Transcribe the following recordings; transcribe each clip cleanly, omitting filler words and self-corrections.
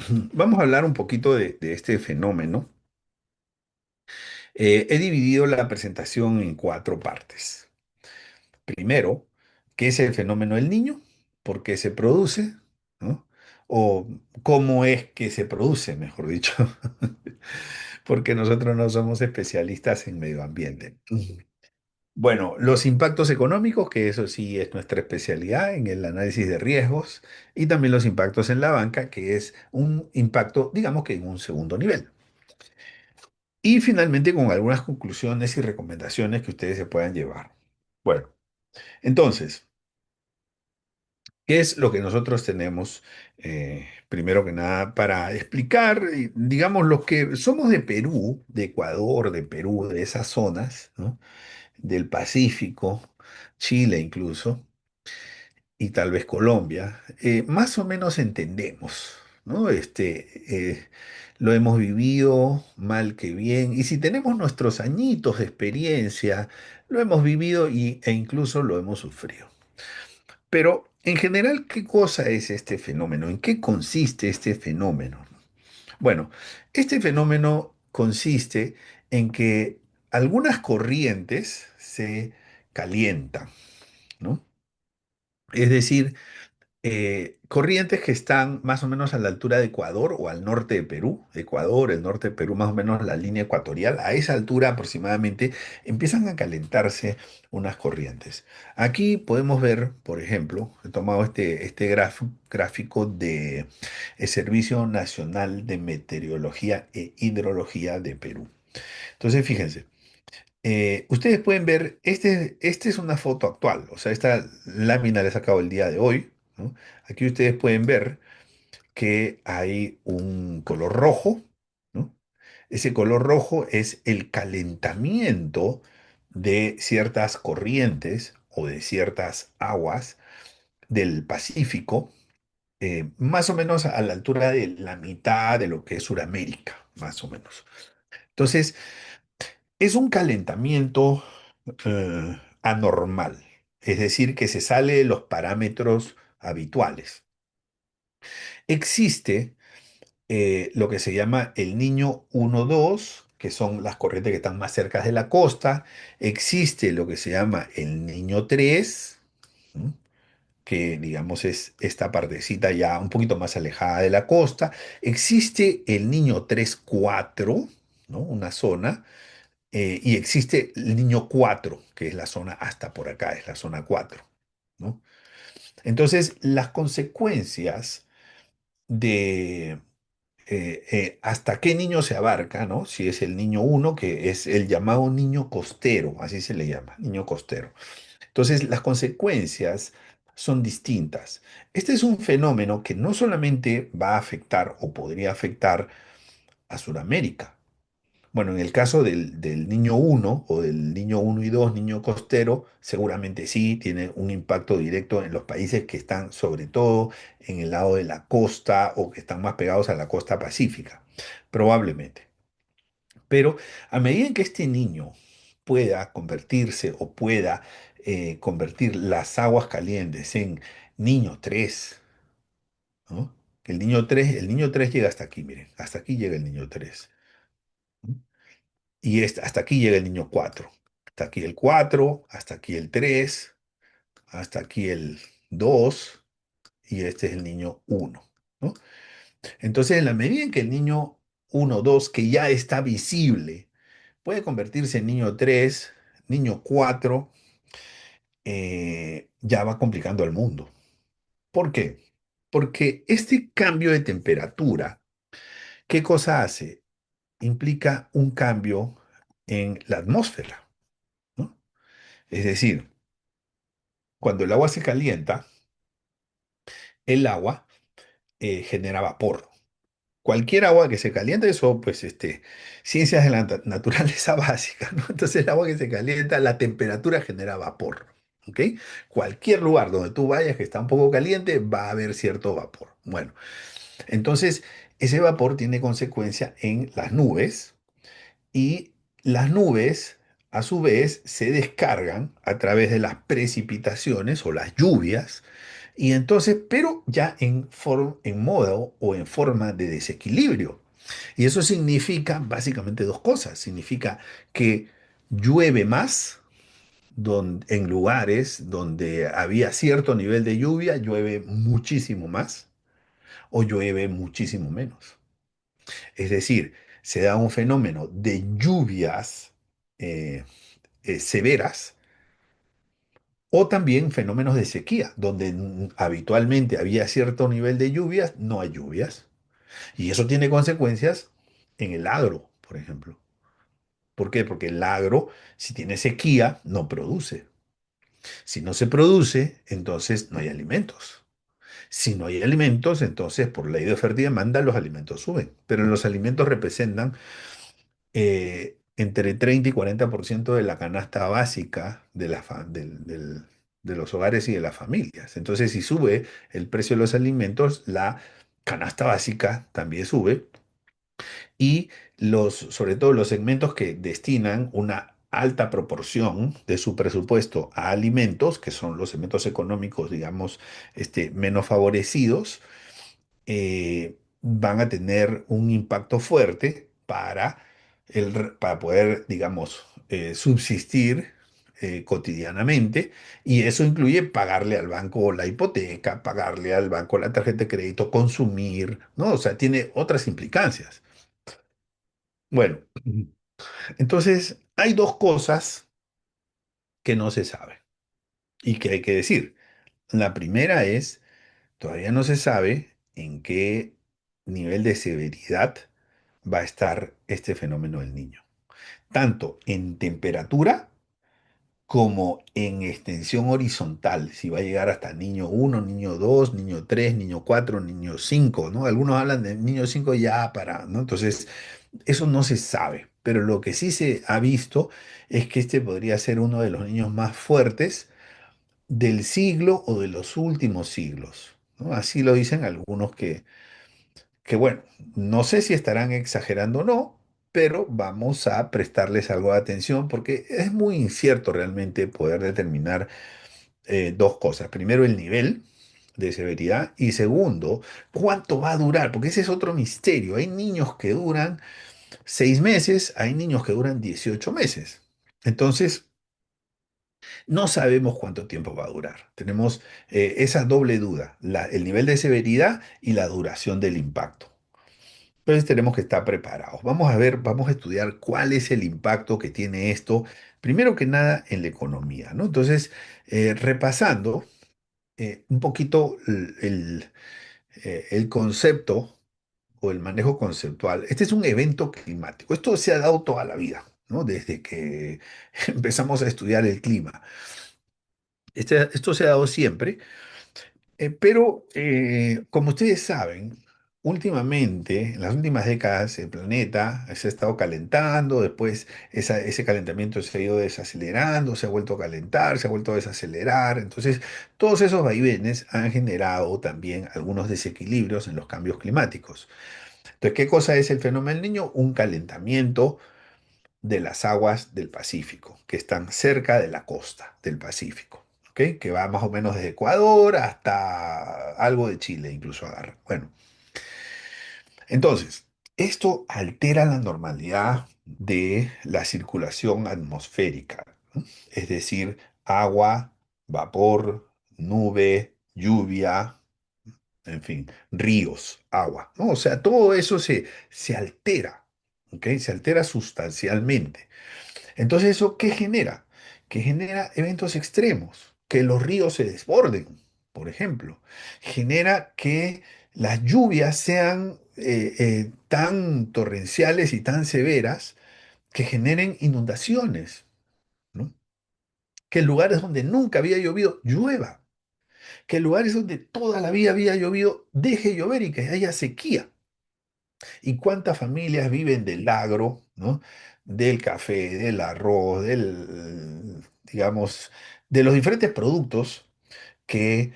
Vamos a hablar un poquito de este fenómeno. He dividido la presentación en cuatro partes. Primero, ¿qué es el fenómeno del niño? ¿Por qué se produce? ¿No? O cómo es que se produce, mejor dicho, porque nosotros no somos especialistas en medio ambiente. Bueno, los impactos económicos, que eso sí es nuestra especialidad en el análisis de riesgos, y también los impactos en la banca, que es un impacto, digamos que en un segundo nivel. Y finalmente con algunas conclusiones y recomendaciones que ustedes se puedan llevar. Bueno, entonces, ¿qué es lo que nosotros tenemos, primero que nada, para explicar, digamos, los que somos de Perú, de Ecuador, de Perú, de esas zonas, ¿no? Del Pacífico, Chile incluso, y tal vez Colombia, más o menos entendemos, ¿no? Lo hemos vivido mal que bien, y si tenemos nuestros añitos de experiencia, lo hemos vivido e incluso lo hemos sufrido. Pero en general, ¿qué cosa es este fenómeno? ¿En qué consiste este fenómeno? Bueno, este fenómeno consiste en que algunas corrientes se calientan, ¿no? Es decir, corrientes que están más o menos a la altura de Ecuador o al norte de Perú. Ecuador, el norte de Perú, más o menos la línea ecuatorial. A esa altura aproximadamente empiezan a calentarse unas corrientes. Aquí podemos ver, por ejemplo, he tomado este gráfico de el Servicio Nacional de Meteorología e Hidrología de Perú. Entonces, fíjense. Ustedes pueden ver, este es una foto actual, o sea, esta lámina la he sacado el día de hoy, ¿no? Aquí ustedes pueden ver que hay un color rojo, ¿no? Ese color rojo es el calentamiento de ciertas corrientes o de ciertas aguas del Pacífico, más o menos a la altura de la mitad de lo que es Sudamérica, más o menos. Entonces, es un calentamiento anormal, es decir, que se sale de los parámetros habituales. Existe lo que se llama el Niño 1-2, que son las corrientes que están más cerca de la costa. Existe lo que se llama el Niño 3, ¿no? Que digamos es esta partecita ya un poquito más alejada de la costa. Existe el Niño 3-4, ¿no? Una zona. Y existe el Niño 4, que es la zona hasta por acá, es la zona 4, ¿no? Entonces, las consecuencias de hasta qué niño se abarca, ¿no? Si es el niño uno, que es el llamado niño costero, así se le llama, niño costero. Entonces, las consecuencias son distintas. Este es un fenómeno que no solamente va a afectar o podría afectar a Sudamérica. Bueno, en el caso del niño uno o del niño uno y 2, niño costero, seguramente sí, tiene un impacto directo en los países que están sobre todo en el lado de la costa o que están más pegados a la costa pacífica, probablemente. Pero a medida en que este niño pueda convertirse o pueda convertir las aguas calientes en niño 3, ¿no? El niño 3 llega hasta aquí, miren, hasta aquí llega el niño 3. Y hasta aquí llega el niño 4. Hasta aquí el 4, hasta aquí el 3, hasta aquí el 2 y este es el niño 1, ¿no? Entonces, en la medida en que el niño 1, 2, que ya está visible, puede convertirse en niño 3, niño 4, ya va complicando al mundo. ¿Por qué? Porque este cambio de temperatura, ¿qué cosa hace? Implica un cambio en la atmósfera, ¿no? Es decir, cuando el agua se calienta, el agua genera vapor. Cualquier agua que se caliente, eso, pues, ciencias de la naturaleza básica, ¿no? Entonces, el agua que se calienta, la temperatura genera vapor, ¿ok? Cualquier lugar donde tú vayas que está un poco caliente, va a haber cierto vapor. Bueno, entonces, ese vapor tiene consecuencia en las nubes y las nubes, a su vez, se descargan a través de las precipitaciones o las lluvias Y entonces, pero ya en modo o en forma de desequilibrio. Y eso significa básicamente dos cosas. Significa que llueve más en lugares donde había cierto nivel de lluvia, llueve muchísimo más o llueve muchísimo menos. Es decir, se da un fenómeno de lluvias eh, severas o también fenómenos de sequía, donde habitualmente había cierto nivel de lluvias, no hay lluvias. Y eso tiene consecuencias en el agro, por ejemplo. ¿Por qué? Porque el agro, si tiene sequía, no produce. Si no se produce, entonces no hay alimentos. Si no hay alimentos, entonces por ley de oferta y demanda los alimentos suben. Pero los alimentos representan entre 30 y 40% de la canasta básica de los hogares y de las familias. Entonces, si sube el precio de los alimentos, la canasta básica también sube y sobre todo los segmentos que destinan una alta proporción de su presupuesto a alimentos, que son los segmentos económicos, digamos, menos favorecidos, van a tener un impacto fuerte para poder, digamos, subsistir cotidianamente. Y eso incluye pagarle al banco la hipoteca, pagarle al banco la tarjeta de crédito, consumir, ¿no? O sea, tiene otras implicancias. Bueno, entonces hay dos cosas que no se saben y que hay que decir. La primera es, todavía no se sabe en qué nivel de severidad va a estar este fenómeno del niño, tanto en temperatura como en extensión horizontal, si va a llegar hasta niño uno, niño 2, niño 3, niño 4, niño 5, ¿no? Algunos hablan de niño 5 ya para, ¿no? Entonces, eso no se sabe, pero lo que sí se ha visto es que este podría ser uno de los niños más fuertes del siglo o de los últimos siglos, ¿no? Así lo dicen algunos que bueno, no sé si estarán exagerando o no, pero vamos a prestarles algo de atención porque es muy incierto realmente poder determinar dos cosas. Primero, el nivel de severidad y segundo, cuánto va a durar, porque ese es otro misterio. Hay niños que duran 6 meses, hay niños que duran 18 meses. Entonces, no sabemos cuánto tiempo va a durar. Tenemos esa doble duda, el nivel de severidad y la duración del impacto. Entonces tenemos que estar preparados. Vamos a ver, vamos a estudiar cuál es el impacto que tiene esto, primero que nada en la economía, ¿no? Entonces, repasando un poquito el concepto o el manejo conceptual. Este es un evento climático. Esto se ha dado toda la vida, ¿no? Desde que empezamos a estudiar el clima. Esto se ha dado siempre. Pero, como ustedes saben, últimamente, en las últimas décadas, el planeta se ha estado calentando, después ese calentamiento se ha ido desacelerando, se ha vuelto a calentar, se ha vuelto a desacelerar. Entonces, todos esos vaivenes han generado también algunos desequilibrios en los cambios climáticos. Entonces, ¿qué cosa es el fenómeno del Niño? Un calentamiento de las aguas del Pacífico, que están cerca de la costa del Pacífico, ¿ok? Que va más o menos desde Ecuador hasta algo de Chile, incluso agarra. Bueno, entonces, esto altera la normalidad de la circulación atmosférica, ¿no? Es decir, agua, vapor, nube, lluvia, en fin, ríos, agua, ¿no? O sea, todo eso se altera, ¿ok? Se altera sustancialmente. Entonces, ¿eso qué genera? Que genera eventos extremos, que los ríos se desborden, por ejemplo. Genera que las lluvias sean tan torrenciales y tan severas que generen inundaciones, ¿no? Que en lugares donde nunca había llovido, llueva. Que en lugares donde toda la vida había llovido, deje llover y que haya sequía. ¿Y cuántas familias viven del agro, ¿no? Del café, del arroz, digamos, de los diferentes productos que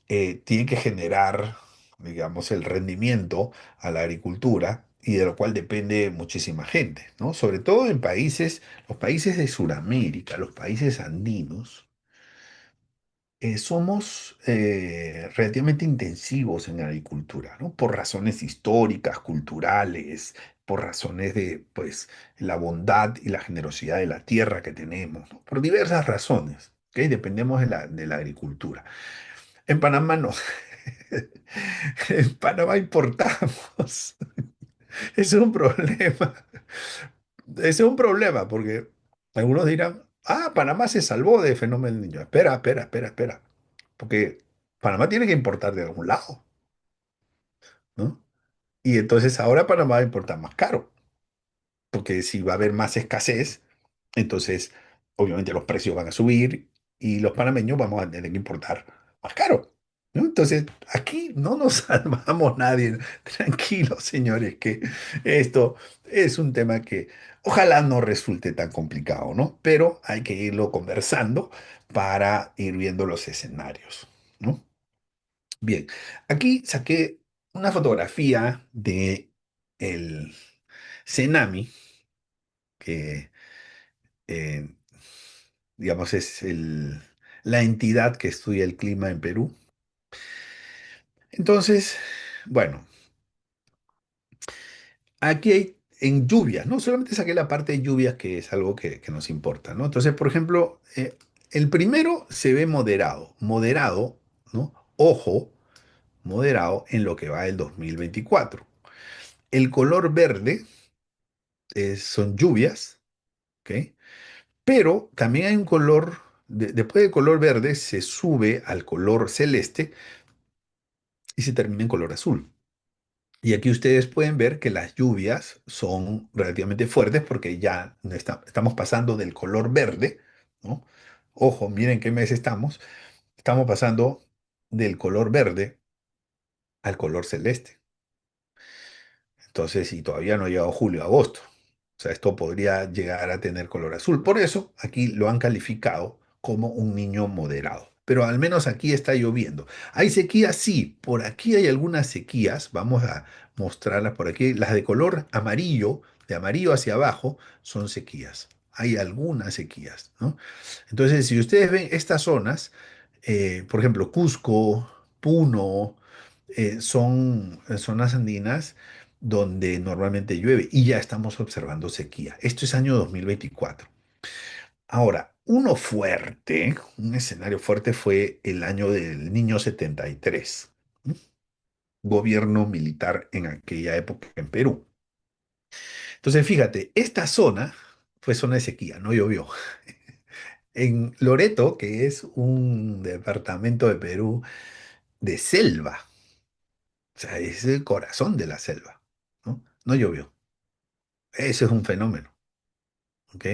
tienen que generar, digamos, el rendimiento a la agricultura y de lo cual depende muchísima gente, ¿no? Sobre todo en los países de Sudamérica, los países andinos, Somos relativamente intensivos en agricultura, ¿no? Por razones históricas, culturales, por razones de, pues, la bondad y la generosidad de la tierra que tenemos, ¿no? Por diversas razones, ¿ok? Dependemos de la agricultura. En Panamá no. En Panamá importamos. Ese es un problema. Ese es un problema porque algunos dirán, ah, Panamá se salvó del fenómeno del niño. Espera, espera, espera, espera. Porque Panamá tiene que importar de algún lado, ¿no? Y entonces ahora Panamá va a importar más caro, porque si va a haber más escasez, entonces obviamente los precios van a subir y los panameños vamos a tener que importar más caro, ¿no? Entonces aquí no nos salvamos nadie. Tranquilos, señores, que esto es un tema que ojalá no resulte tan complicado, ¿no? Pero hay que irlo conversando para ir viendo los escenarios, ¿no? Bien, aquí saqué una fotografía de el Cenami, que eh, digamos es la entidad que estudia el clima en Perú. Entonces, bueno, aquí hay en lluvias, ¿no? Solamente saqué la parte de lluvias que es algo que nos importa, ¿no? Entonces, por ejemplo, el primero se ve moderado, ¿no? Ojo, moderado en lo que va el 2024. El color verde son lluvias, ¿ok? Pero también hay un color, después del color verde se sube al color celeste y se termina en color azul. Y aquí ustedes pueden ver que las lluvias son relativamente fuertes porque ya no estamos pasando del color verde, ¿no? Ojo, miren qué mes estamos. Estamos pasando del color verde al color celeste. Entonces, y todavía no ha llegado julio, agosto. O sea, esto podría llegar a tener color azul. Por eso, aquí lo han calificado como un niño moderado. Pero al menos aquí está lloviendo. ¿Hay sequías? Sí, por aquí hay algunas sequías. Vamos a mostrarlas por aquí. Las de color amarillo, de amarillo hacia abajo, son sequías. Hay algunas sequías, ¿no? Entonces, si ustedes ven estas zonas, por ejemplo, Cusco, Puno, son zonas andinas donde normalmente llueve y ya estamos observando sequía. Esto es año 2024. Ahora, uno fuerte, un escenario fuerte fue el año del Niño 73, ¿m? Gobierno militar en aquella época en Perú. Entonces, fíjate, esta zona fue zona de sequía, no llovió. En Loreto, que es un departamento de Perú de selva, o sea, es el corazón de la selva, ¿no? No llovió. Ese es un fenómeno, ¿ok?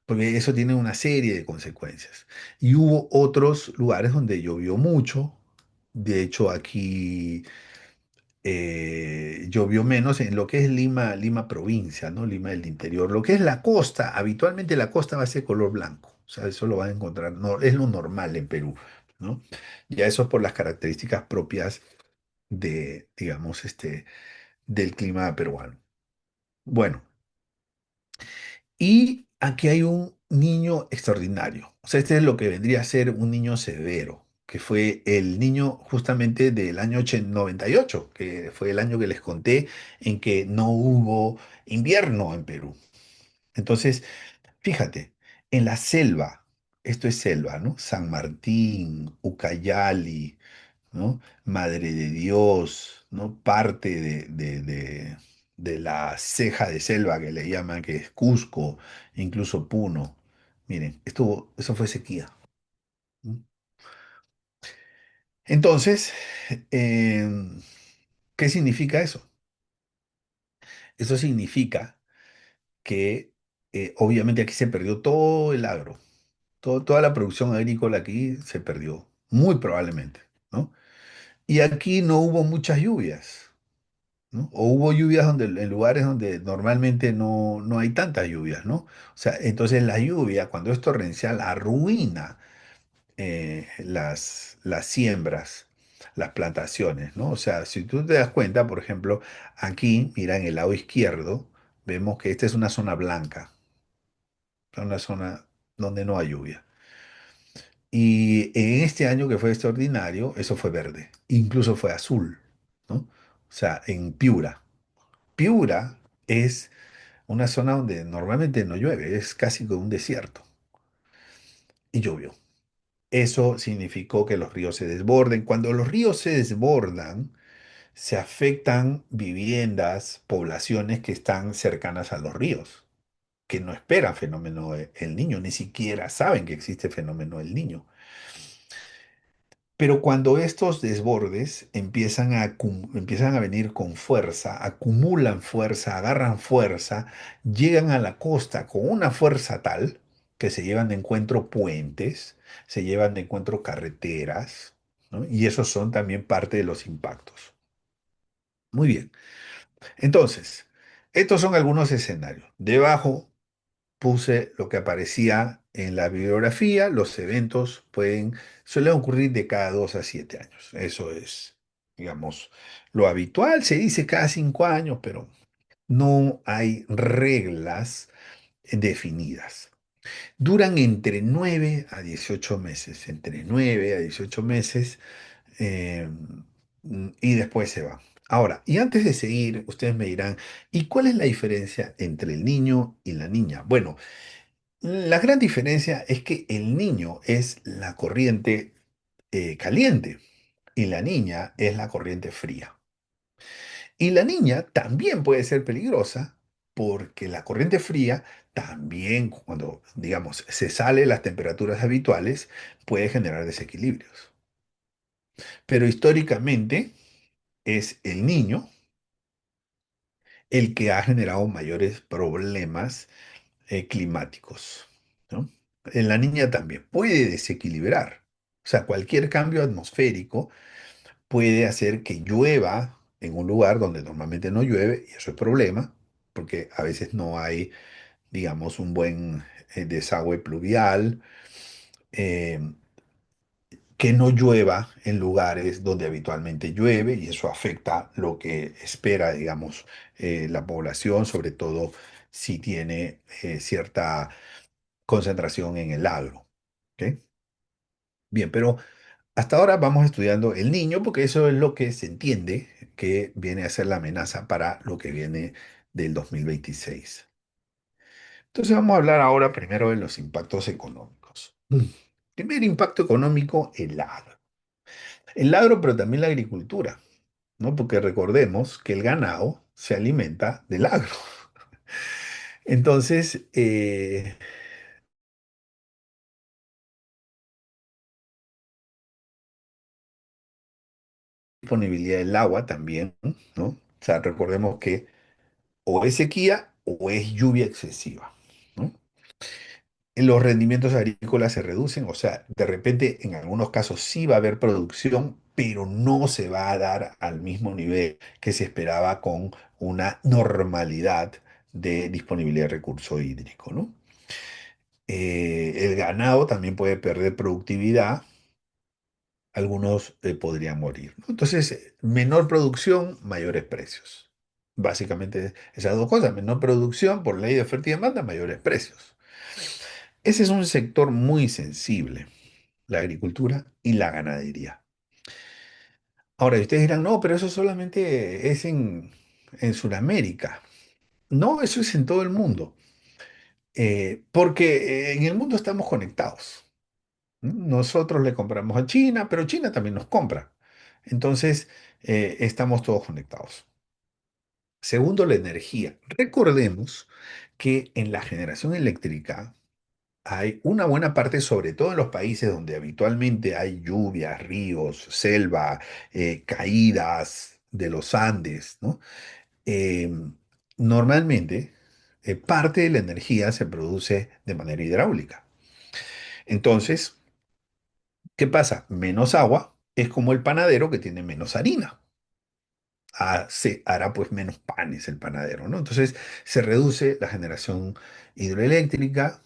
Porque eso tiene una serie de consecuencias. Y hubo otros lugares donde llovió mucho. De hecho, aquí llovió menos en lo que es Lima, Lima provincia, ¿no? Lima del interior. Lo que es la costa, habitualmente la costa va a ser color blanco. O sea, eso lo van a encontrar, no, es lo normal en Perú, ¿no? Ya eso es por las características propias de, digamos, del clima peruano. Bueno. Y aquí hay un niño extraordinario. O sea, este es lo que vendría a ser un niño severo, que fue el niño justamente del año 98, que fue el año que les conté en que no hubo invierno en Perú. Entonces, fíjate, en la selva, esto es selva, ¿no? San Martín, Ucayali, ¿no? Madre de Dios, ¿no? Parte de la ceja de selva que le llaman, que es Cusco, incluso Puno. Miren, eso fue sequía. ¿No? Entonces, em, ¿qué significa eso? Eso significa que obviamente aquí se perdió todo el agro, toda la producción agrícola aquí se perdió, muy probablemente, ¿no? Y aquí no hubo muchas lluvias. ¿No? O hubo lluvias en lugares donde normalmente no hay tantas lluvias, ¿no? O sea, entonces la lluvia, cuando es torrencial, arruina las siembras, las plantaciones, ¿no? O sea, si tú te das cuenta, por ejemplo, aquí, mira, en el lado izquierdo, vemos que esta es una zona blanca, una zona donde no hay lluvia. Y en este año que fue extraordinario, eso fue verde, incluso fue azul, ¿no? O sea, en Piura. Piura es una zona donde normalmente no llueve, es casi como un desierto, y llovió. Eso significó que los ríos se desborden. Cuando los ríos se desbordan, se afectan viviendas, poblaciones que están cercanas a los ríos, que no esperan fenómeno El Niño, ni siquiera saben que existe fenómeno El Niño. Pero cuando estos desbordes empiezan a venir con fuerza, acumulan fuerza, agarran fuerza, llegan a la costa con una fuerza tal que se llevan de encuentro puentes, se llevan de encuentro carreteras, ¿no? Y esos son también parte de los impactos. Muy bien. Entonces, estos son algunos escenarios. Debajo puse lo que aparecía en la bibliografía. Los eventos suelen ocurrir de cada 2 a 7 años. Eso es, digamos, lo habitual. Se dice cada 5 años, pero no hay reglas definidas. Duran entre 9 a 18 meses, entre 9 a 18 meses, eh, y después se va. Ahora, y antes de seguir, ustedes me dirán, ¿y cuál es la diferencia entre el niño y la niña? Bueno, la gran diferencia es que el niño es la corriente caliente y la niña es la corriente fría. Y la niña también puede ser peligrosa porque la corriente fría también, cuando, digamos, se sale de las temperaturas habituales, puede generar desequilibrios. Pero históricamente es el niño el que ha generado mayores problemas climáticos, ¿no? En la niña también puede desequilibrar. O sea, cualquier cambio atmosférico puede hacer que llueva en un lugar donde normalmente no llueve, y eso es problema, porque a veces no hay, digamos, un buen desagüe pluvial, eh, que no llueva en lugares donde habitualmente llueve, y eso afecta lo que espera, digamos, la población, sobre todo si tiene cierta concentración en el agro. ¿Ok? Bien, pero hasta ahora vamos estudiando el niño porque eso es lo que se entiende que viene a ser la amenaza para lo que viene del 2026. Entonces vamos a hablar ahora primero de los impactos económicos. Primer impacto económico, el agro. El agro, pero también la agricultura, ¿no? Porque recordemos que el ganado se alimenta del agro. Entonces, disponibilidad del agua también, ¿no? O sea, recordemos que o es sequía o es lluvia excesiva, ¿no? Los rendimientos agrícolas se reducen, o sea, de repente en algunos casos sí va a haber producción, pero no se va a dar al mismo nivel que se esperaba con una normalidad de disponibilidad de recurso hídrico, ¿no? El ganado también puede perder productividad, algunos podrían morir, ¿no? Entonces, menor producción, mayores precios. Básicamente esas dos cosas, menor producción por ley de oferta y demanda, mayores precios. Ese es un sector muy sensible, la agricultura y la ganadería. Ahora, y ustedes dirán, no, pero eso solamente es en Sudamérica. No, eso es en todo el mundo. Porque en el mundo estamos conectados. Nosotros le compramos a China, pero China también nos compra. Entonces, estamos todos conectados. Segundo, la energía. Recordemos que en la generación eléctrica hay una buena parte, sobre todo en los países donde habitualmente hay lluvias, ríos, selva, caídas de los Andes, ¿no? Eh, Normalmente, parte de la energía se produce de manera hidráulica. Entonces, ¿qué pasa? Menos agua es como el panadero que tiene menos harina. Se hará pues menos panes el panadero, ¿no? Entonces se reduce la generación hidroeléctrica,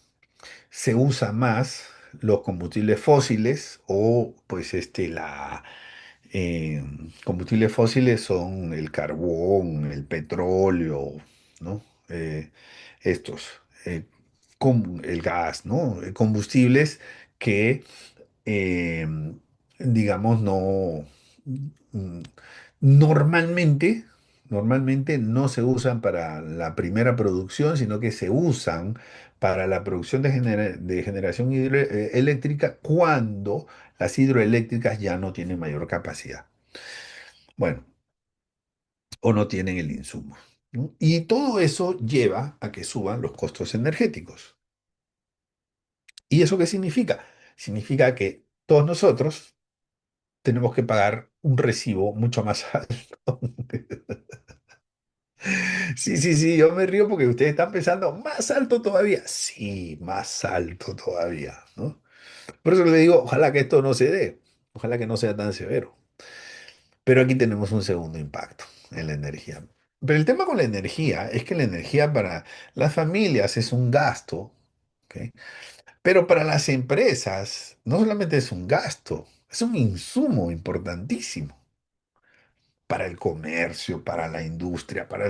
se usa más los combustibles fósiles o pues eh, combustibles fósiles son el carbón, el petróleo, ¿no? Estos, el gas, ¿no? Combustibles que eh, digamos, no, mm, normalmente, normalmente no se usan para la primera producción, sino que se usan para la producción de generación eléctrica cuando las hidroeléctricas ya no tienen mayor capacidad. Bueno, o no tienen el insumo, ¿no? Y todo eso lleva a que suban los costos energéticos. ¿Y eso qué significa? Significa que todos nosotros tenemos que pagar un recibo mucho más alto. Sí, sí, sí, yo me río porque ustedes están pensando más alto todavía. Sí, más alto todavía, ¿no? Por eso le digo, ojalá que esto no se dé, ojalá que no sea tan severo. Pero aquí tenemos un segundo impacto en la energía. Pero el tema con la energía es que la energía para las familias es un gasto, ¿ok? Pero para las empresas no solamente es un gasto, es un insumo importantísimo para el comercio, para la industria, para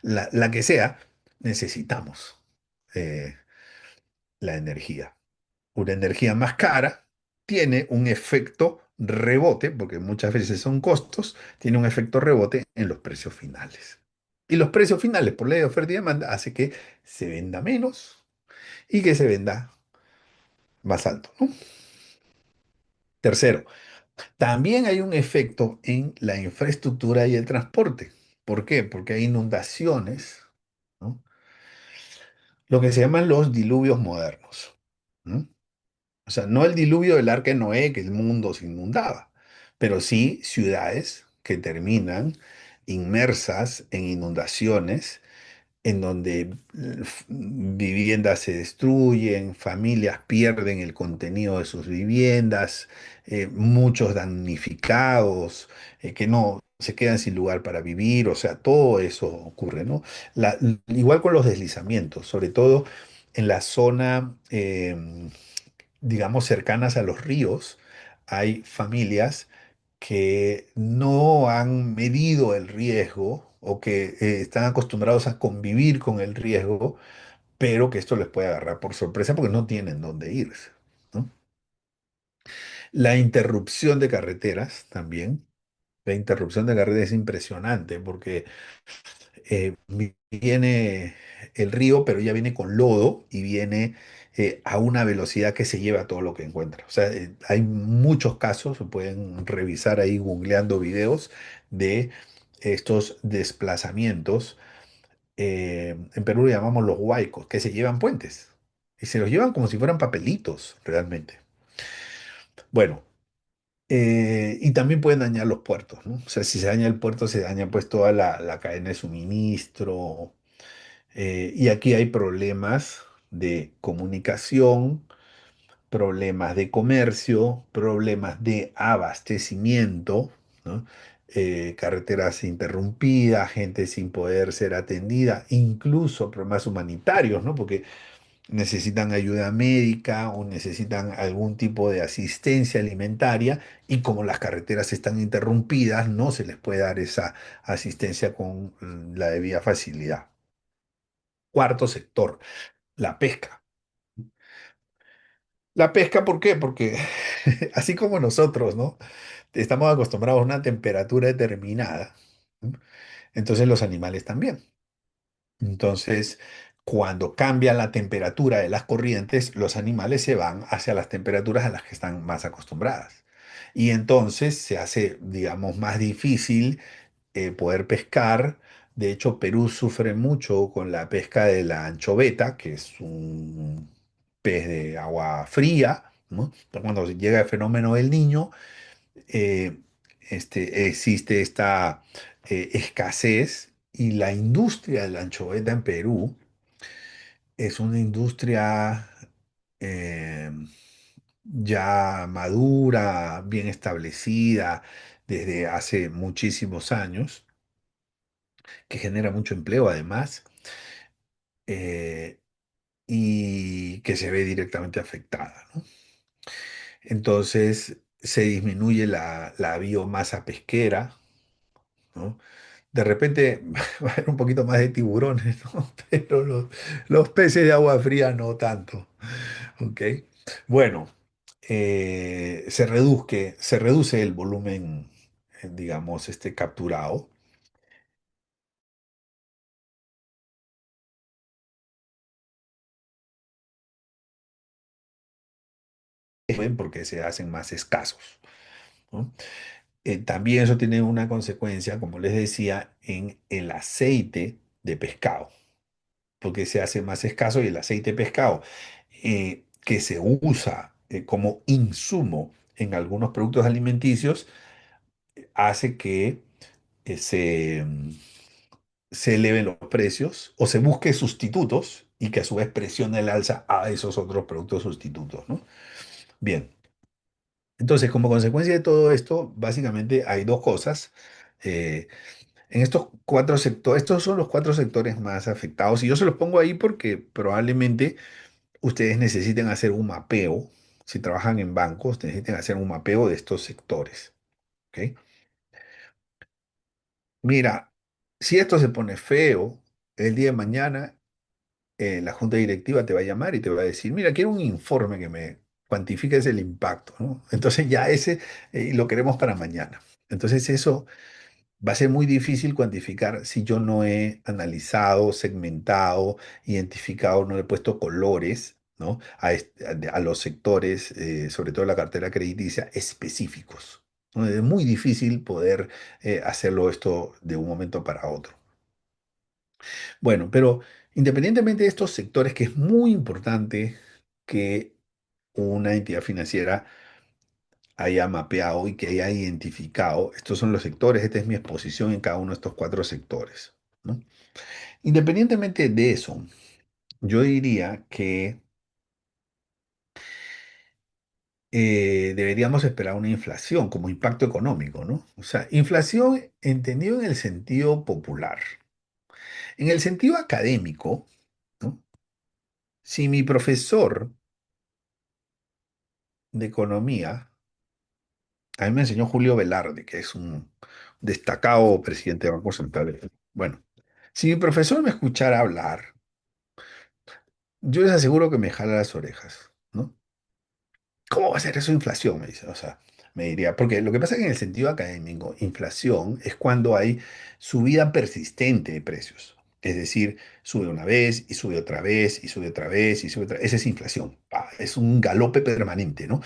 la que sea. Necesitamos eh, la energía. Una energía más cara tiene un efecto rebote, porque muchas veces son costos, tiene un efecto rebote en los precios finales. Y los precios finales, por ley de oferta y demanda, hace que se venda menos y que se venda más alto, ¿no? Tercero, también hay un efecto en la infraestructura y el transporte. ¿Por qué? Porque hay inundaciones, ¿no? Lo que se llaman los diluvios modernos, ¿no? O sea, no el diluvio del arca de Noé, que el mundo se inundaba, pero sí ciudades que terminan inmersas en inundaciones en donde viviendas se destruyen, familias pierden el contenido de sus viviendas, muchos damnificados, que no se quedan sin lugar para vivir, o sea, todo eso ocurre, ¿no? Igual con los deslizamientos, sobre todo en la zona, digamos, cercanas a los ríos, hay familias que no han medido el riesgo o que están acostumbrados a convivir con el riesgo, pero que esto les puede agarrar por sorpresa porque no tienen dónde irse, ¿no? La interrupción de carreteras también. La interrupción de carreteras es impresionante porque viene el río, pero ya viene con lodo y viene a una velocidad que se lleva todo lo que encuentra. O sea, hay muchos casos, se pueden revisar ahí googleando videos de estos desplazamientos. En Perú le llamamos los huaicos, que se llevan puentes. Y se los llevan como si fueran papelitos, realmente. Bueno, y también pueden dañar los puertos, ¿no? O sea, si se daña el puerto, se daña pues toda la cadena de suministro. Y aquí hay problemas de comunicación, problemas de comercio, problemas de abastecimiento, ¿no? Carreteras interrumpidas, gente sin poder ser atendida, incluso problemas humanitarios, ¿no? Porque necesitan ayuda médica o necesitan algún tipo de asistencia alimentaria y como las carreteras están interrumpidas, no se les puede dar esa asistencia con la debida facilidad. Cuarto sector, la pesca. La pesca, ¿por qué? Porque así como nosotros, ¿no? Estamos acostumbrados a una temperatura determinada, ¿no? Entonces los animales también. Entonces, cuando cambia la temperatura de las corrientes, los animales se van hacia las temperaturas a las que están más acostumbradas. Y entonces se hace, digamos, más difícil poder pescar. De hecho, Perú sufre mucho con la pesca de la anchoveta, que es un pez de agua fría, ¿no? Cuando llega el fenómeno del Niño, eh, existe esta escasez y la industria de la anchoveta en Perú es una industria eh, ya madura, bien establecida desde hace muchísimos años, que genera mucho empleo además, eh, y que se ve directamente afectada, ¿no? Entonces se disminuye la biomasa pesquera, ¿no? De repente va a haber un poquito más de tiburones, ¿no? Pero los peces de agua fría no tanto, ¿ok? Bueno, se reduce el volumen, digamos, capturado, porque se hacen más escasos, ¿no? También eso tiene una consecuencia, como les decía, en el aceite de pescado, porque se hace más escaso y el aceite de pescado que se usa como insumo en algunos productos alimenticios hace que se eleven los precios o se busque sustitutos y que a su vez presione el alza a esos otros productos sustitutos, ¿no? Bien, entonces como consecuencia de todo esto, básicamente hay dos cosas. Eh, en estos cuatro sectores, estos son los cuatro sectores más afectados y yo se los pongo ahí porque probablemente ustedes necesiten hacer un mapeo. Si trabajan en bancos, necesiten hacer un mapeo de estos sectores. ¿Ok? Mira, si esto se pone feo, el día de mañana la junta directiva te va a llamar y te va a decir, mira, quiero un informe que me cuantifique el impacto, ¿no? Entonces ya ese lo queremos para mañana. Entonces eso va a ser muy difícil cuantificar si yo no he analizado, segmentado, identificado, no le he puesto colores, ¿no? A los sectores, sobre todo la cartera crediticia, específicos, ¿no? Es muy difícil poder hacerlo esto de un momento para otro. Bueno, pero independientemente de estos sectores, que es muy importante que una entidad financiera haya mapeado y que haya identificado, estos son los sectores, esta es mi exposición en cada uno de estos cuatro sectores, ¿no? Independientemente de eso, yo diría que deberíamos esperar una inflación como impacto económico, ¿no? O sea, inflación entendido en el sentido popular. En el sentido académico, ¿no? Si mi profesor de economía, a mí me enseñó Julio Velarde, que es un destacado presidente de Banco Central. Bueno, si mi profesor me escuchara hablar, yo les aseguro que me jala las orejas, ¿no? ¿Cómo va a ser eso inflación? Me dice, o sea, me diría, porque lo que pasa es que en el sentido académico, inflación es cuando hay subida persistente de precios. Es decir, sube una vez y sube otra vez y sube otra vez y sube otra vez. Esa es inflación. Es un galope permanente, ¿no?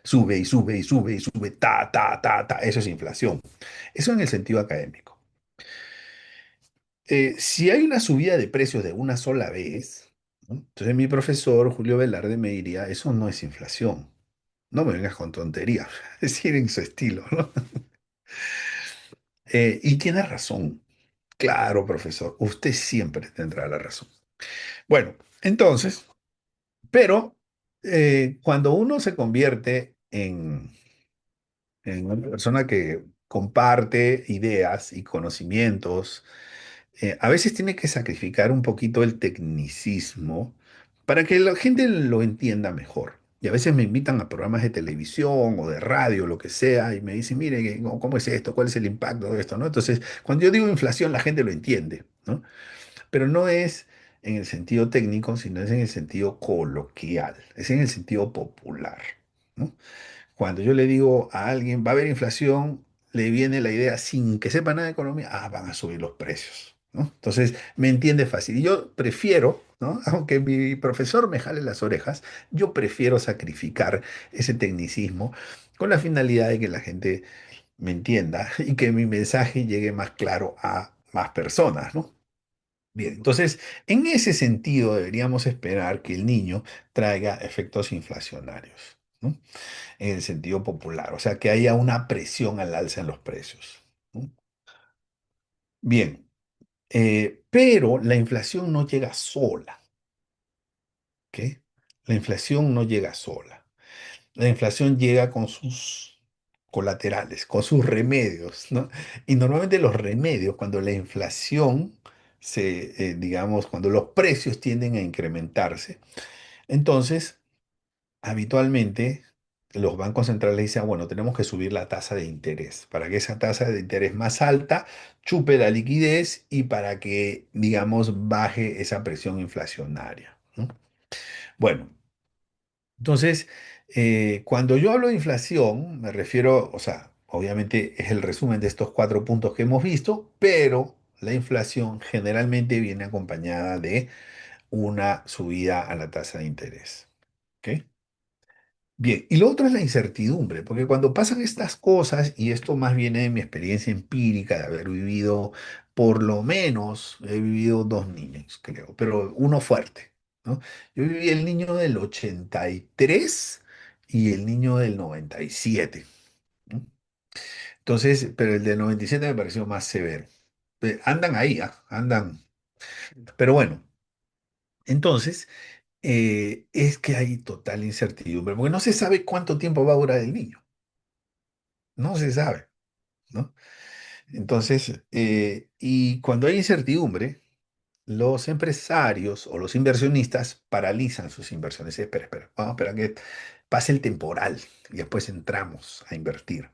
Sube y sube y sube y sube, ta, ta, ta, ta. Eso es inflación. Eso en el sentido académico. Si hay una subida de precios de una sola vez, ¿no? Entonces mi profesor Julio Velarde me diría, eso no es inflación. No me vengas con tonterías, es decir, en su estilo, ¿no? Y tiene razón. Claro, profesor, usted siempre tendrá la razón. Bueno, entonces, pero cuando uno se convierte en una persona que comparte ideas y conocimientos, a veces tiene que sacrificar un poquito el tecnicismo para que la gente lo entienda mejor. Y a veces me invitan a programas de televisión o de radio, lo que sea, y me dicen, mire, ¿cómo es esto? ¿Cuál es el impacto de esto? ¿No? Entonces, cuando yo digo inflación, la gente lo entiende, ¿no? Pero no es en el sentido técnico, sino es en el sentido coloquial, es en el sentido popular, ¿no? Cuando yo le digo a alguien, va a haber inflación, le viene la idea sin que sepa nada de economía, van a subir los precios, ¿no? Entonces, me entiende fácil. Y yo prefiero, ¿no? Aunque mi profesor me jale las orejas, yo prefiero sacrificar ese tecnicismo con la finalidad de que la gente me entienda y que mi mensaje llegue más claro a más personas, ¿no? Bien, entonces, en ese sentido deberíamos esperar que el niño traiga efectos inflacionarios, ¿no? En el sentido popular, o sea, que haya una presión al alza en los precios, ¿no? Bien, pero la inflación no llega sola, ¿ok? La inflación no llega sola. La inflación llega con sus colaterales, con sus remedios, ¿no? Y normalmente los remedios, cuando la inflación digamos, cuando los precios tienden a incrementarse, entonces habitualmente, los bancos centrales dicen, bueno, tenemos que subir la tasa de interés para que esa tasa de interés más alta chupe la liquidez y para que, digamos, baje esa presión inflacionaria, ¿no? Bueno, entonces, Cuando yo hablo de inflación, me refiero, o sea, obviamente es el resumen de estos cuatro puntos que hemos visto, pero la inflación generalmente viene acompañada de una subida a la tasa de interés. ¿Ok? Bien, y lo otro es la incertidumbre, porque cuando pasan estas cosas, y esto más viene de mi experiencia empírica de haber vivido, por lo menos, he vivido dos niños, creo, pero uno fuerte, ¿no? Yo viví el niño del 83 y el niño del 97, ¿no? Entonces, pero el del 97 me pareció más severo. Andan ahí, ¿ah? Andan. Pero bueno, entonces, es que hay total incertidumbre, porque no se sabe cuánto tiempo va a durar el niño. No se sabe, ¿no? Entonces, y cuando hay incertidumbre, los empresarios o los inversionistas paralizan sus inversiones. Espera, espera, vamos a esperar que pase el temporal y después entramos a invertir.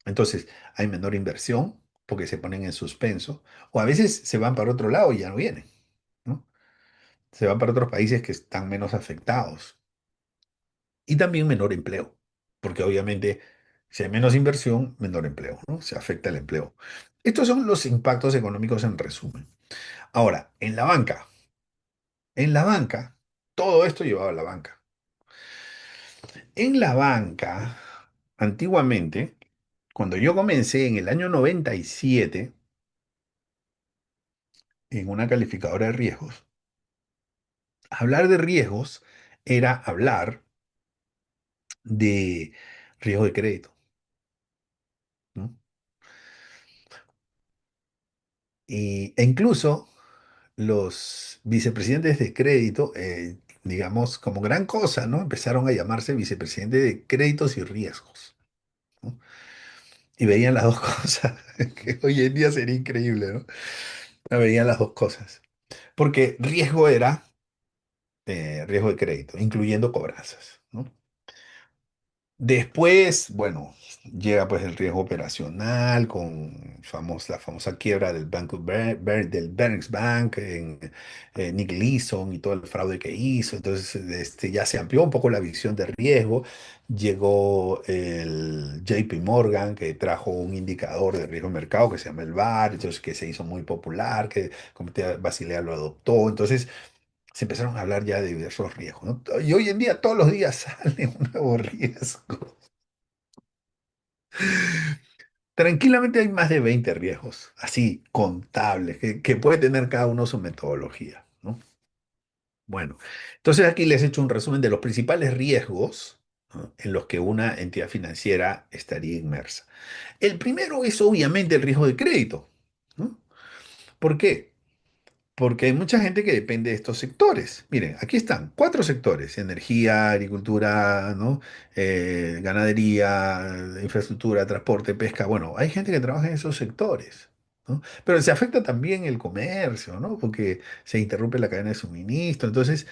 Entonces, hay menor inversión porque se ponen en suspenso, o a veces se van para otro lado y ya no vienen, ¿no? Se van para otros países que están menos afectados. Y también menor empleo, porque obviamente si hay menos inversión, menor empleo, ¿no? Se afecta el empleo. Estos son los impactos económicos en resumen. Ahora, en la banca, todo esto llevaba a la banca. En la banca, antiguamente, cuando yo comencé en el año 97 en una calificadora de riesgos, hablar de riesgos era hablar de riesgo de crédito, ¿no? E incluso los vicepresidentes de crédito, digamos, como gran cosa, ¿no? Empezaron a llamarse vicepresidente de créditos y riesgos, ¿no? Y veían las dos cosas, que hoy en día sería increíble, ¿no? Veían las dos cosas. Porque riesgo era riesgo de crédito, incluyendo cobranzas, ¿no? Después, bueno, llega pues el riesgo operacional con la famosa quiebra del Banco del Berings Bank en Nick Leeson y todo el fraude que hizo. Entonces, ya se amplió un poco la visión de riesgo. Llegó el JP Morgan que trajo un indicador de riesgo de mercado que se llama el VaR, entonces que se hizo muy popular, que el Comité Basilea lo adoptó. Entonces, se empezaron a hablar ya de diversos riesgos, ¿no? Y hoy en día todos los días sale un nuevo riesgo. Tranquilamente hay más de 20 riesgos, así contables, que puede tener cada uno su metodología, ¿no? Bueno, entonces aquí les he hecho un resumen de los principales riesgos, ¿no?, en los que una entidad financiera estaría inmersa. El primero es obviamente el riesgo de crédito, ¿no? ¿Por qué? Porque hay mucha gente que depende de estos sectores. Miren, aquí están cuatro sectores: energía, agricultura, ¿no? Ganadería, infraestructura, transporte, pesca. Bueno, hay gente que trabaja en esos sectores, ¿no? Pero se afecta también el comercio, ¿no? Porque se interrumpe la cadena de suministro. Entonces,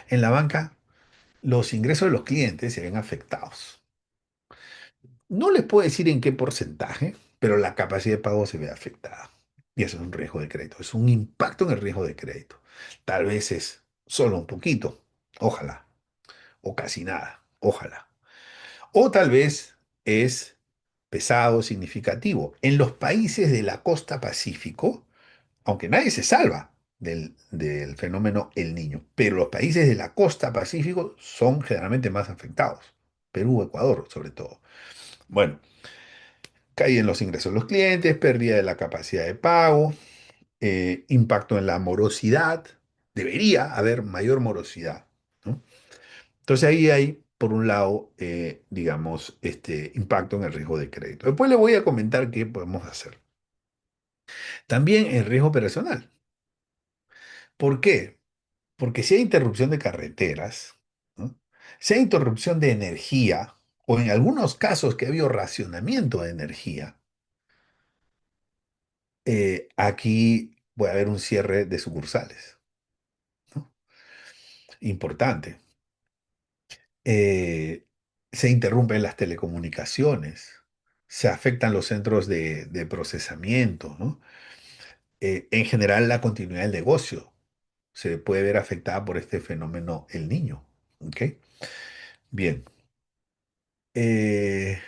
en la banca, los ingresos de los clientes se ven afectados. No les puedo decir en qué porcentaje, pero la capacidad de pago se ve afectada. Y eso es un riesgo de crédito, es un impacto en el riesgo de crédito. Tal vez es solo un poquito, ojalá, o casi nada, ojalá. O tal vez es pesado, significativo. En los países de la costa Pacífico, aunque nadie se salva del fenómeno El Niño, pero los países de la costa Pacífico son generalmente más afectados. Perú, Ecuador, sobre todo. Bueno, caen los ingresos de los clientes, pérdida de la capacidad de pago, impacto en la morosidad. Debería haber mayor morosidad, ¿no? Entonces ahí hay, por un lado, digamos, este impacto en el riesgo de crédito. Después le voy a comentar qué podemos hacer. También el riesgo operacional. ¿Por qué? Porque si hay interrupción de carreteras, ¿no?, si hay interrupción de energía, o en algunos casos que ha habido racionamiento de energía, aquí puede haber un cierre de sucursales, ¿no? Importante. Eh, Se interrumpen las telecomunicaciones, se afectan los centros de procesamiento, ¿no? En general, la continuidad del negocio se puede ver afectada por este fenómeno El Niño. ¿Ok? Bien. Eh,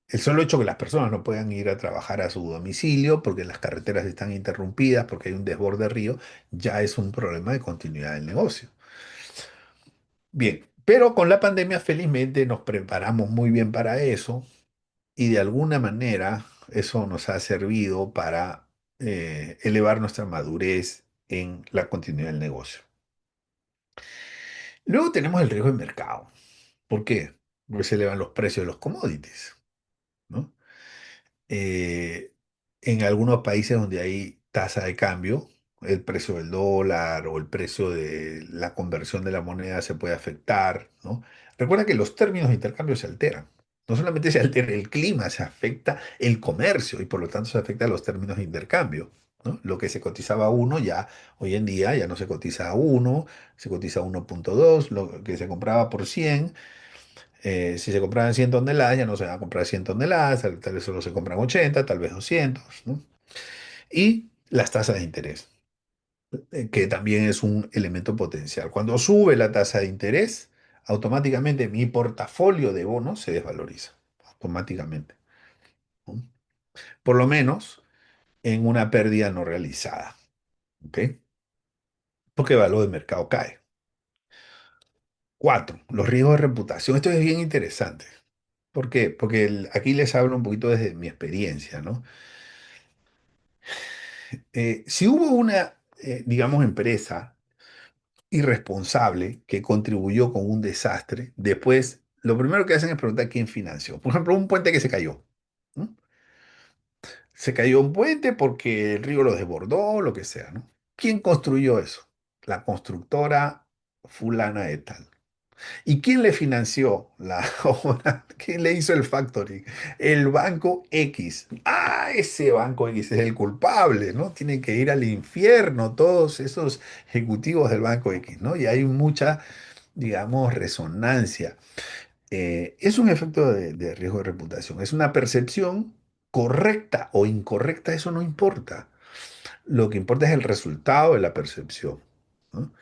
el solo hecho que las personas no puedan ir a trabajar a su domicilio porque las carreteras están interrumpidas, porque hay un desborde de río, ya es un problema de continuidad del negocio. Bien, pero con la pandemia felizmente nos preparamos muy bien para eso y de alguna manera eso nos ha servido para elevar nuestra madurez en la continuidad del negocio. Luego tenemos el riesgo de mercado. ¿Por qué? Porque se elevan los precios de los commodities, ¿no? eh, en algunos países donde hay tasa de cambio, el precio del dólar o el precio de la conversión de la moneda se puede afectar, ¿no? Recuerda que los términos de intercambio se alteran. No solamente se altera el clima, se afecta el comercio y por lo tanto se afecta los términos de intercambio, ¿no? Lo que se cotizaba a uno ya hoy en día ya no se cotiza a uno, se cotiza a 1,2, lo que se compraba por 100 si se compraban 100 toneladas, ya no se van a comprar 100 toneladas, tal vez solo se compran 80, tal vez 200, ¿no? Y las tasas de interés, que también es un elemento potencial. Cuando sube la tasa de interés, automáticamente mi portafolio de bonos se desvaloriza, automáticamente, ¿no? Por lo menos en una pérdida no realizada, ¿ok? Porque el valor de mercado cae. Cuatro, los riesgos de reputación. Esto es bien interesante. ¿Por qué? Porque aquí les hablo un poquito desde mi experiencia, ¿no? Si hubo una, digamos, empresa irresponsable que contribuyó con un desastre, después lo primero que hacen es preguntar quién financió. Por ejemplo, un puente que se cayó, ¿no? Se cayó un puente porque el río lo desbordó, lo que sea, ¿no? ¿Quién construyó eso? La constructora fulana de tal. ¿Y quién le financió la obra? ¿Quién le hizo el factoring? El banco X. Ah, ese banco X es el culpable, ¿no? Tienen que ir al infierno todos esos ejecutivos del banco X, ¿no? Y hay mucha, digamos, resonancia. Es un efecto de riesgo de reputación. Es una percepción correcta o incorrecta, eso no importa. Lo que importa es el resultado de la percepción, ¿no?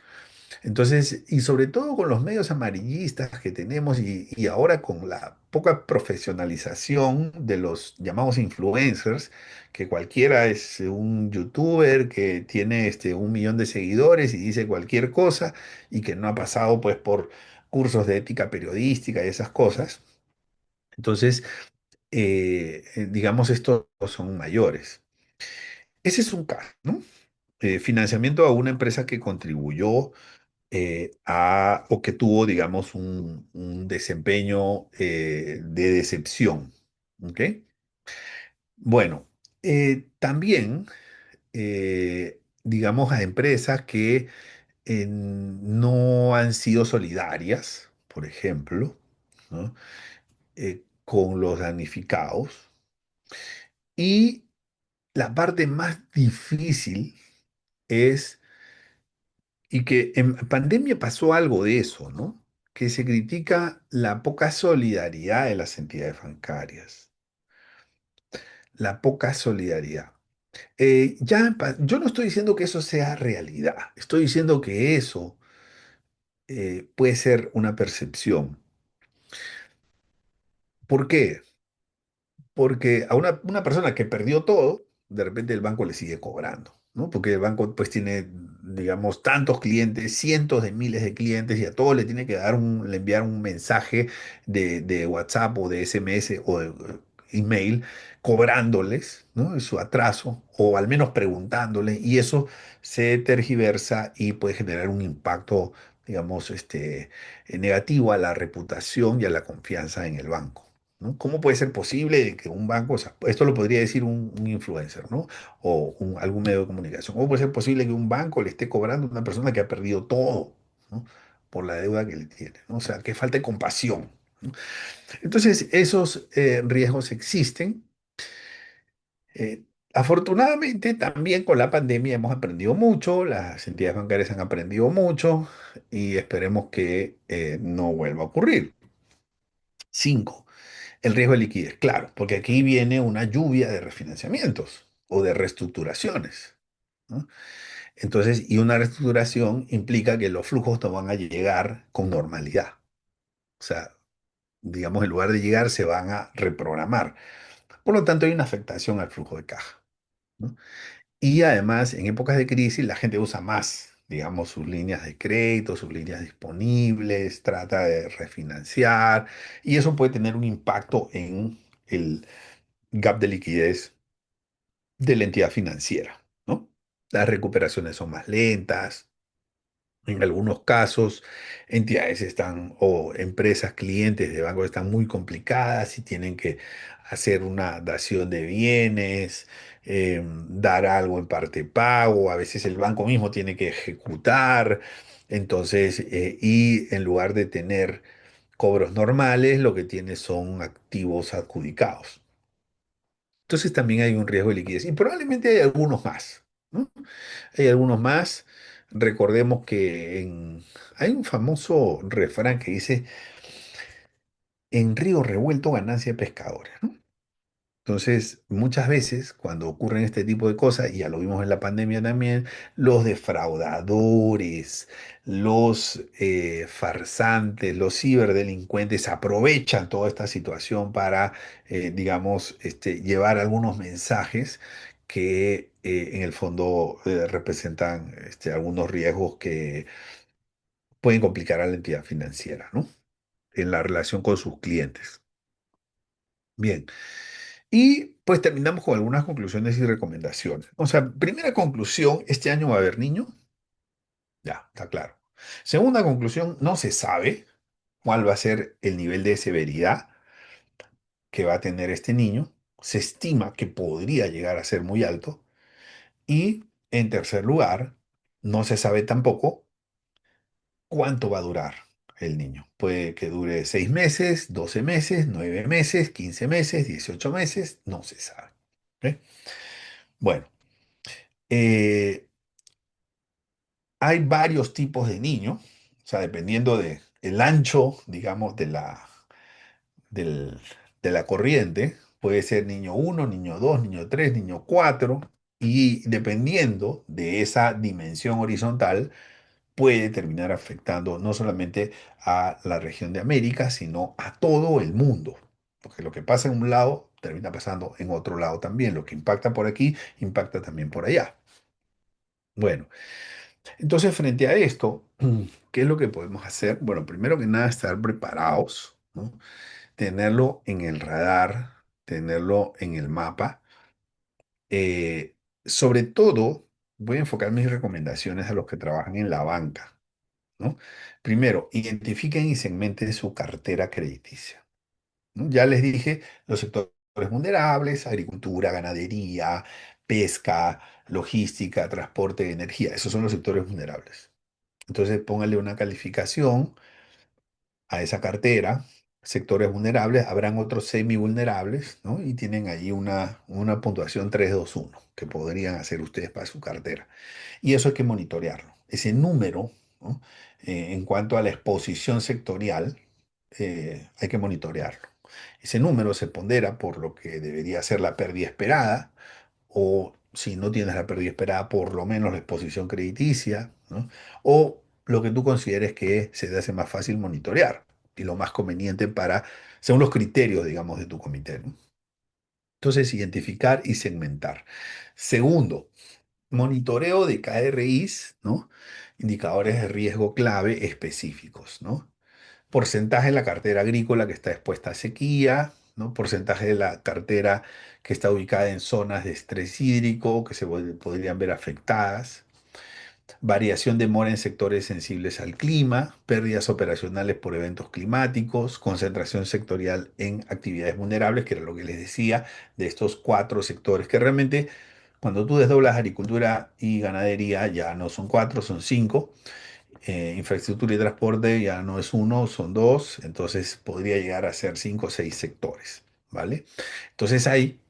Entonces, y sobre todo con los medios amarillistas que tenemos y ahora con la poca profesionalización de los llamados influencers, que cualquiera es un youtuber que tiene 1 millón de seguidores y dice cualquier cosa y que no ha pasado pues por cursos de ética periodística y esas cosas. Entonces, digamos, estos son mayores. Ese es un caso, ¿no? Financiamiento a una empresa que contribuyó o que tuvo, digamos, un desempeño de decepción. ¿Ok? Bueno, también, digamos, a empresas que no han sido solidarias, por ejemplo, ¿no? Con los damnificados. Y la parte más difícil es y que en pandemia pasó algo de eso, ¿no? Que se critica la poca solidaridad de las entidades bancarias, la poca solidaridad. Yo no estoy diciendo que eso sea realidad, estoy diciendo que eso puede ser una percepción. ¿Por qué? Porque a una persona que perdió todo, de repente el banco le sigue cobrando, ¿no? Porque el banco pues tiene, digamos, tantos clientes, cientos de miles de clientes y a todos le tiene que le enviar un mensaje de WhatsApp o de SMS o de email cobrándoles, ¿no? Su atraso o al menos preguntándoles y eso se tergiversa y puede generar un impacto, digamos, negativo a la reputación y a la confianza en el banco. ¿No? ¿Cómo puede ser posible que un banco, o sea, esto lo podría decir un influencer, ¿no? O algún medio de comunicación, ¿cómo puede ser posible que un banco le esté cobrando a una persona que ha perdido todo, ¿no? Por la deuda que le tiene, ¿no? O sea, que falta de compasión, ¿no? Entonces, esos riesgos existen. Afortunadamente, también con la pandemia hemos aprendido mucho, las entidades bancarias han aprendido mucho y esperemos que no vuelva a ocurrir. Cinco. El riesgo de liquidez, claro, porque aquí viene una lluvia de refinanciamientos o de reestructuraciones, ¿no? Entonces, y una reestructuración implica que los flujos no van a llegar con normalidad. O sea, digamos, en lugar de llegar, se van a reprogramar. Por lo tanto, hay una afectación al flujo de caja, ¿no? Y además, en épocas de crisis, la gente usa más, digamos, sus líneas de crédito, sus líneas disponibles, trata de refinanciar, y eso puede tener un impacto en el gap de liquidez de la entidad financiera, ¿no? Las recuperaciones son más lentas. En algunos casos, entidades están o empresas, clientes de bancos están muy complicadas y tienen que hacer una dación de bienes, dar algo en parte pago, a veces el banco mismo tiene que ejecutar, entonces, y en lugar de tener cobros normales, lo que tiene son activos adjudicados. Entonces también hay un riesgo de liquidez y probablemente hay algunos más, ¿no? Hay algunos más. Recordemos que hay un famoso refrán que dice, en río revuelto ganancia de pescadores, ¿no? Entonces, muchas veces cuando ocurren este tipo de cosas, y ya lo vimos en la pandemia también, los defraudadores, los farsantes, los ciberdelincuentes aprovechan toda esta situación para, digamos, llevar algunos mensajes que en el fondo representan algunos riesgos que pueden complicar a la entidad financiera, ¿no? En la relación con sus clientes. Bien. Y pues terminamos con algunas conclusiones y recomendaciones. O sea, primera conclusión, este año va a haber niño. Ya, está claro. Segunda conclusión, no se sabe cuál va a ser el nivel de severidad que va a tener este niño. Se estima que podría llegar a ser muy alto. Y en tercer lugar, no se sabe tampoco cuánto va a durar el niño. Puede que dure 6 meses, 12 meses, 9 meses, 15 meses, 18 meses, no se sabe. ¿Ok? Bueno. Eh, Hay varios tipos de niño, o sea, dependiendo de el ancho, digamos, del- de la corriente, puede ser niño uno, niño 2, niño 3, niño 4, y dependiendo de esa dimensión horizontal, puede terminar afectando no solamente a la región de América, sino a todo el mundo. Porque lo que pasa en un lado termina pasando en otro lado también. Lo que impacta por aquí, impacta también por allá. Bueno. Entonces, frente a esto, ¿qué es lo que podemos hacer? Bueno, primero que nada, estar preparados, ¿no? Tenerlo en el radar, tenerlo en el mapa. Eh, Sobre todo, voy a enfocar mis recomendaciones a los que trabajan en la banca, ¿no? Primero, identifiquen y segmenten su cartera crediticia, ¿no? Ya les dije los sectores vulnerables, agricultura, ganadería, pesca, logística, transporte, energía. Esos son los sectores vulnerables. Entonces póngale una calificación a esa cartera, sectores vulnerables, habrán otros semi-vulnerables, ¿no? Y tienen ahí una puntuación 3-2-1 que podrían hacer ustedes para su cartera. Y eso hay que monitorearlo. Ese número, ¿no? En cuanto a la exposición sectorial, hay que monitorearlo. Ese número se pondera por lo que debería ser la pérdida esperada, o si no tienes la pérdida esperada, por lo menos la exposición crediticia, ¿no? O lo que tú consideres que se te hace más fácil monitorear y lo más conveniente para, según los criterios, digamos, de tu comité, ¿no? Entonces, identificar y segmentar. Segundo, monitoreo de KRIs, ¿no? Indicadores de riesgo clave específicos, ¿no? Porcentaje de la cartera agrícola que está expuesta a sequía, ¿no? Porcentaje de la cartera que está ubicada en zonas de estrés hídrico que podrían ver afectadas, variación de mora en sectores sensibles al clima, pérdidas operacionales por eventos climáticos, concentración sectorial en actividades vulnerables, que era lo que les decía, de estos cuatro sectores que realmente cuando tú desdoblas agricultura y ganadería ya no son cuatro, son cinco. Infraestructura y transporte ya no es uno, son dos, entonces podría llegar a ser cinco o seis sectores, ¿vale? Entonces hay,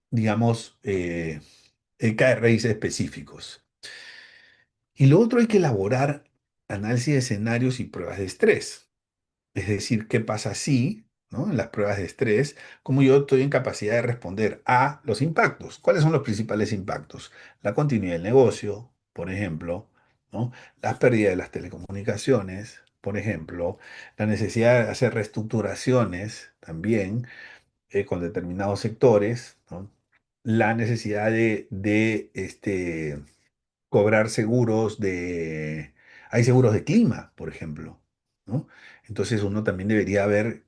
digamos, KRIs específicos. Y lo otro hay que elaborar análisis de escenarios y pruebas de estrés. Es decir, qué pasa si, ¿no? En las pruebas de estrés, como yo estoy en capacidad de responder a los impactos. ¿Cuáles son los principales impactos? La continuidad del negocio, por ejemplo, ¿no? Las pérdidas de las telecomunicaciones, por ejemplo, la necesidad de hacer reestructuraciones también con determinados sectores, ¿no? La necesidad de cobrar seguros de... Hay seguros de clima, por ejemplo, ¿no? Entonces uno también debería ver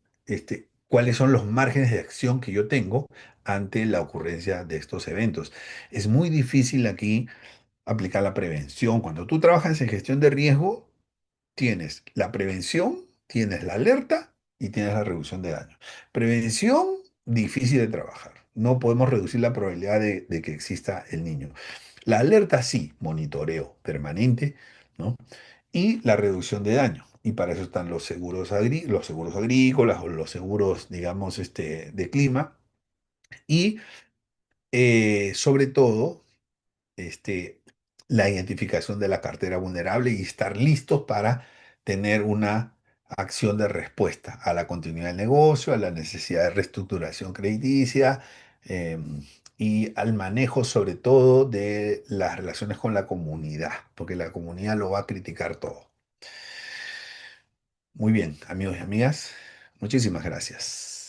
cuáles son los márgenes de acción que yo tengo ante la ocurrencia de estos eventos. Es muy difícil aquí aplicar la prevención. Cuando tú trabajas en gestión de riesgo, tienes la prevención, tienes la alerta y tienes la reducción de daño. Prevención, difícil de trabajar. No podemos reducir la probabilidad de que exista el niño. La alerta sí, monitoreo permanente, ¿no? Y la reducción de daño. Y para eso están los seguros agrícolas o los seguros, digamos, de clima. Y sobre todo, este, la identificación de la cartera vulnerable y estar listos para tener una acción de respuesta a la continuidad del negocio, a la necesidad de reestructuración crediticia y al manejo sobre todo de las relaciones con la comunidad, porque la comunidad lo va a criticar todo. Muy bien, amigos y amigas, muchísimas gracias.